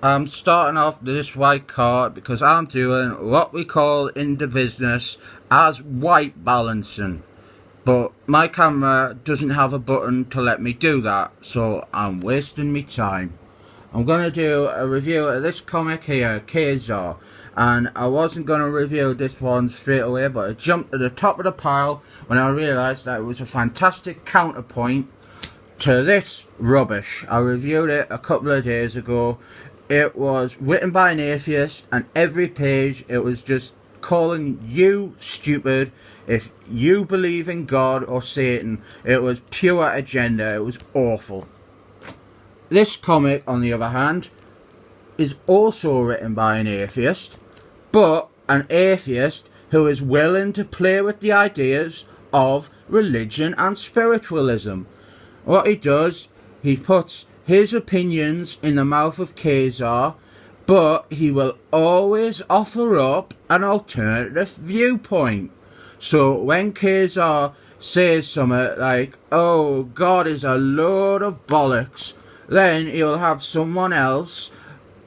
I'm starting off this white card because I'm doing what we call in the business as white balancing. But my camera doesn't have a button to let me do that, so I'm wasting my time. I'm going to do a review of this comic here, Quasar. And I wasn't going to review this one straight away, but I jumped to the top of the pile when I realised that it was a fantastic counterpoint to this rubbish. I reviewed it a couple of days ago. It was written by an atheist, and every page it was just calling you stupid if you believe in God or Satan. It was pure agenda. It was awful. This comic, on the other hand, is also written by an atheist, but an atheist who is willing to play with the ideas of religion and spiritualism. What he does, he puts his opinions in the mouth of Quasar, but he will always offer up an alternative viewpoint. So when Quasar says something like, "Oh, God is a load of bollocks," then he'll have someone else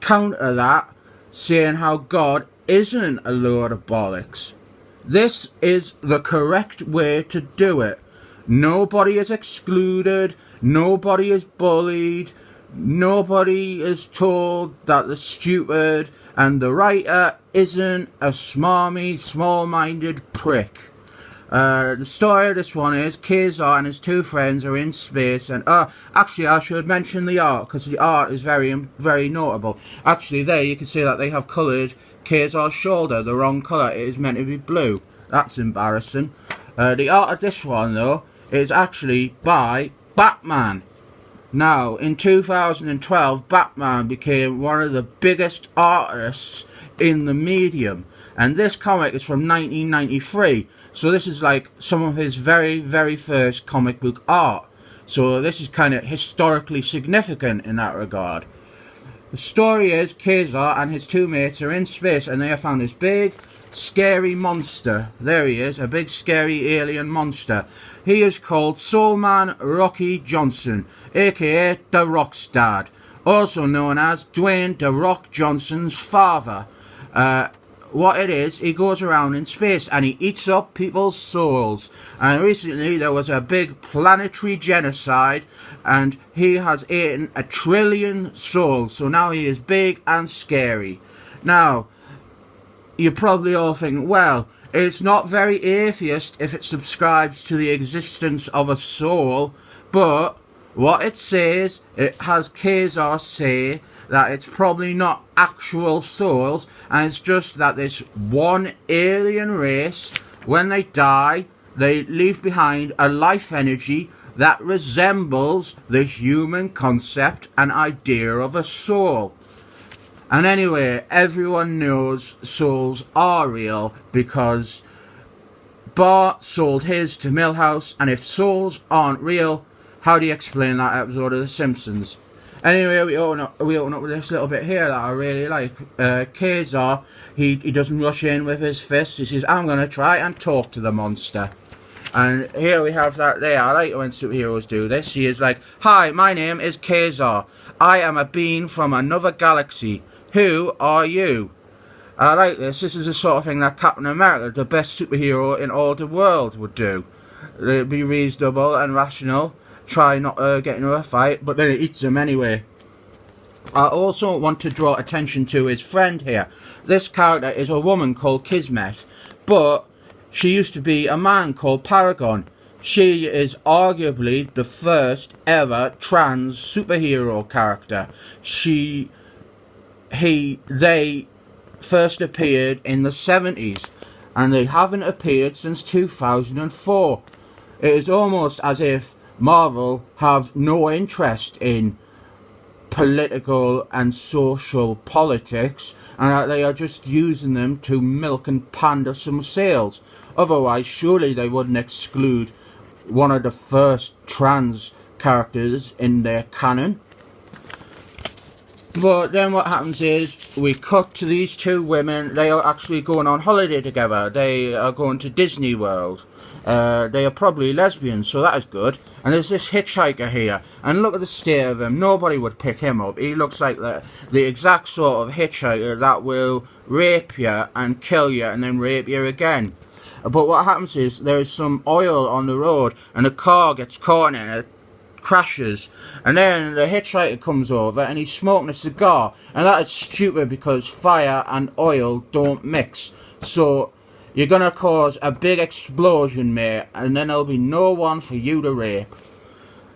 counter that, saying how God isn't a load of bollocks. This is the correct way to do it. Nobody is excluded, nobody is bullied, nobody is told that they're stupid, and the writer isn't a smarmy, small-minded prick. The story of this one is Quasar and his two friends are in space, and actually I should mention the art, because the art is very notable. Actually there you can see that they have coloured Quasar's shoulder the wrong colour. It is meant to be blue. That's embarrassing. The art of this one though is actually by Batman. Now, in 2012, Batman became one of the biggest artists in the medium, and this comic is from 1993, so this is like some of his very first comic book art, so this is kind of historically significant in that regard. The story is Quasar and his two mates are in space, and they have found this big scary monster. There he is, a big scary alien monster. He is called Soulman Rocky Johnson, aka The Rock's dad, also known as Dwayne The Rock Johnson's father. What it is, he goes around in space and he eats up people's souls. And recently there was a big planetary genocide and he has eaten 1 trillion souls. So now he is big and scary. Now, you probably all think, well, it's not very atheist if it subscribes to the existence of a soul, but what it says, it has Quasar say that it's probably not actual souls, and it's just that this one alien race, when they die, they leave behind a life energy that resembles the human concept and idea of a soul. And anyway, everyone knows souls are real because Bart sold his to Milhouse, and if souls aren't real, how do you explain that episode of The Simpsons? Anyway, we open up with this little bit here that I really like. Quasar, he doesn't rush in with his fists. He says, "I'm going to try and talk to the monster." And here we have that there. I like when superheroes do this. He is like, "Hi, my name is Quasar. I am a being from another galaxy. Who are you?" I like this. This is the sort of thing that Captain America, the best superhero in all the world, would do. It'd be reasonable and rational. Try not to get into a fight, but then it eats him anyway. I also want to draw attention to his friend here. This character is a woman called Kismet, but she used to be a man called Paragon. She is arguably the first ever trans superhero character. They first appeared in the 70s, and they haven't appeared since 2004. It is almost as if Marvel have no interest in political and social politics, and that they are just using them to milk and pander some sales. Otherwise, surely they wouldn't exclude one of the first trans characters in their canon. But then what happens is we cut to these two women. They are actually going on holiday together. They are going to Disney World. They are probably lesbians, so that is good. And there's this hitchhiker here, and look at the state of him. Nobody would pick him up. He looks like the exact sort of hitchhiker that will rape you and kill you and then rape you again. But what happens is there's some oil on the road, and a car gets caught in it, and it crashes. And then the hitchhiker comes over, and he's smoking a cigar. And that is stupid because fire and oil don't mix. So you're going to cause a big explosion, mate, and then there'll be no one for you to rape.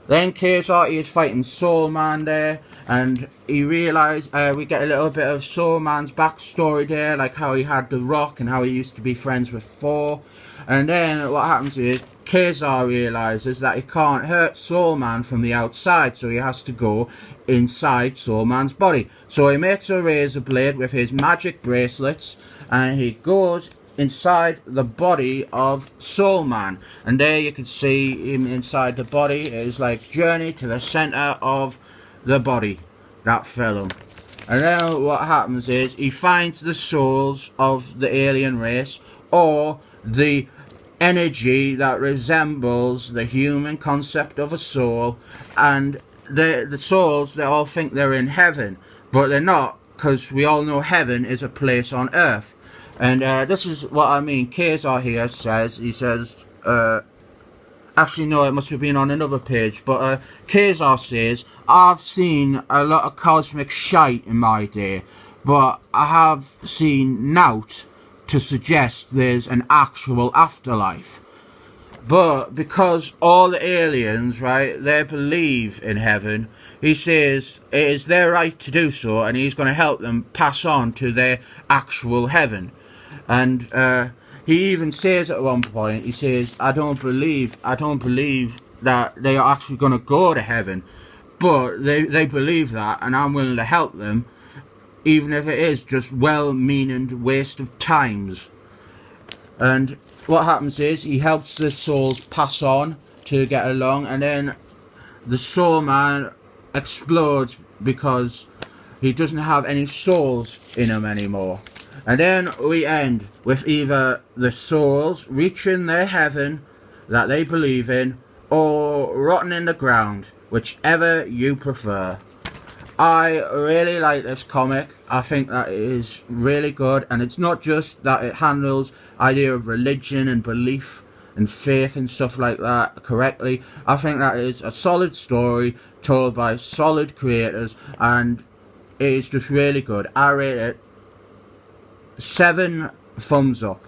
Then Quasar is fighting Soul Man there, and he realised, we get a little bit of Soul Man's backstory there, like how he had the Rock and how he used to be friends with Thor. And then what happens is, Quasar realises that he can't hurt Soul Man from the outside, so he has to go inside Soul Man's body. So he makes a razor blade with his magic bracelets, and he goes inside the body of Soul Man, and there you can see him inside the body. It is like Journey to the Centre of the Body, that film. And then what happens is he finds the souls of the alien race, or the energy that resembles the human concept of a soul, and the souls, they all think they're in heaven, but they're not, because we all know heaven is a place on earth. And this is what I mean. Quasar here says, he says, actually no, it must have been on another page, but Quasar says, I've seen a lot of cosmic shite in my day, but I have seen nought to suggest there's an actual afterlife. But because all the aliens, right, they believe in heaven, he says it is their right to do so, and he's going to help them pass on to their actual heaven. And he even says at one point, he says, I don't believe that they are actually going to go to heaven, but they believe that, and I'm willing to help them, even if it is just well-meaning waste of times. And what happens is he helps the souls pass on to get along, and then the Soul Man explodes because he doesn't have any souls in him anymore. And then we end with either the souls reaching their heaven that they believe in, or rotting in the ground, whichever you prefer. I really like this comic. I think that it is really good, and it's not just that it handles idea of religion and belief and faith and stuff like that correctly. I think that is a solid story told by solid creators, and it is just really good. I rate it 7 thumbs up.